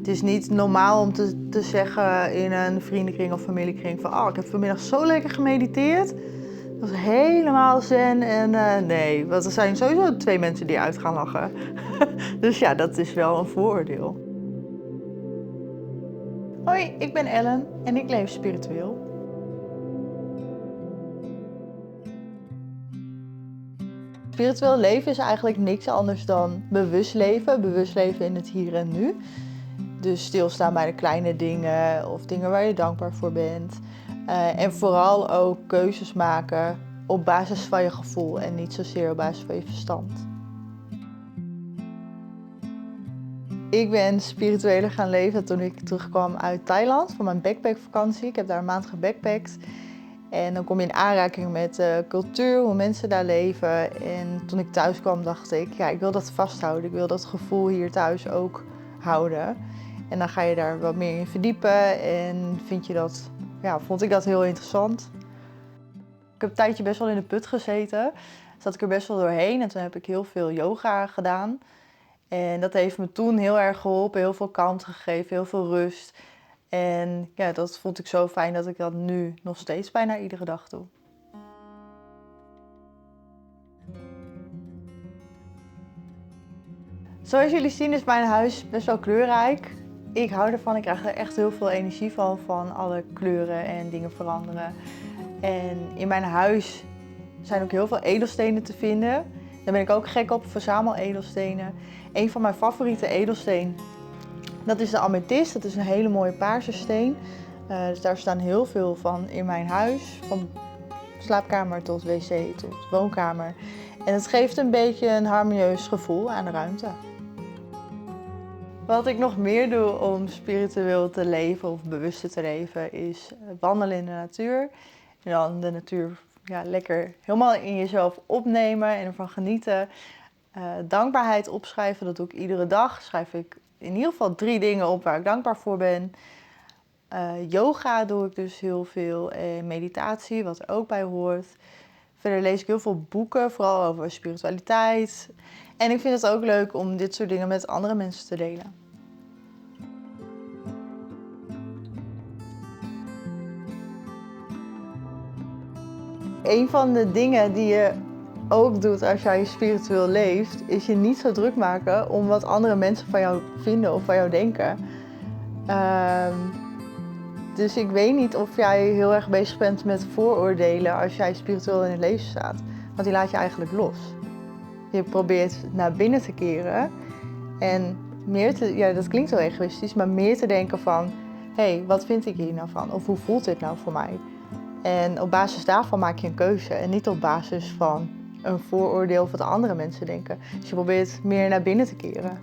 Het is niet normaal om te zeggen in een vriendenkring of familiekring van ik heb vanmiddag zo lekker gemediteerd. Dat was helemaal zen en nee, want er zijn sowieso 2 mensen die uit gaan lachen. Dus ja, dat is wel een vooroordeel. Hoi, ik ben Ellen en ik leef spiritueel. Spiritueel leven is eigenlijk niks anders dan bewust leven in het hier en nu. Dus stilstaan bij de kleine dingen of dingen waar je dankbaar voor bent. En vooral ook keuzes maken op basis van je gevoel en niet zozeer op basis van je verstand. Ik ben spiritueler gaan leven toen ik terugkwam uit Thailand voor mijn backpackvakantie. Ik heb daar een maand gebackpackt. En dan kom je in aanraking met de cultuur, hoe mensen daar leven. En toen ik thuis kwam dacht ik, ik wil dat vasthouden. Ik wil dat gevoel hier thuis ook houden. En dan ga je daar wat meer in verdiepen en vond ik dat heel interessant. Ik heb een tijdje best wel in de put gezeten. Zat ik er best wel doorheen en toen heb ik heel veel yoga gedaan. En dat heeft me toen heel erg geholpen, heel veel kalmte gegeven, heel veel rust. En ja, dat vond ik zo fijn dat ik dat nu nog steeds bijna iedere dag doe. Zoals jullie zien is mijn huis best wel kleurrijk. Ik hou ervan, ik krijg er echt heel veel energie van alle kleuren en dingen veranderen. En in mijn huis zijn ook heel veel edelstenen te vinden. Daar ben ik ook gek op, verzamel edelstenen. Een van mijn favoriete edelsteen, dat is de amethyst. Dat is een hele mooie paarse steen. Dus daar staan heel veel van in mijn huis. Van slaapkamer tot wc tot woonkamer. En het geeft een beetje een harmonieus gevoel aan de ruimte. Wat ik nog meer doe om spiritueel te leven of bewuster te leven is wandelen in de natuur. En dan de natuur lekker helemaal in jezelf opnemen en ervan genieten. Dankbaarheid opschrijven, dat doe ik iedere dag. Schrijf ik in ieder geval 3 dingen op waar ik dankbaar voor ben. Yoga doe ik dus heel veel en meditatie, wat er ook bij hoort. Verder lees ik heel veel boeken, vooral over spiritualiteit. En ik vind het ook leuk om dit soort dingen met andere mensen te delen. Een van de dingen die je ook doet als jij spiritueel leeft, is je niet zo druk maken om wat andere mensen van jou vinden of van jou denken. Dus ik weet niet of jij heel erg bezig bent met vooroordelen als jij spiritueel in het leven staat. Want die laat je eigenlijk los. Je probeert naar binnen te keren en dat klinkt heel egoïstisch, maar meer te denken van, wat vind ik hier nou van? Of hoe voelt dit nou voor mij? En op basis daarvan maak je een keuze en niet op basis van een vooroordeel of wat andere mensen denken. Dus je probeert meer naar binnen te keren.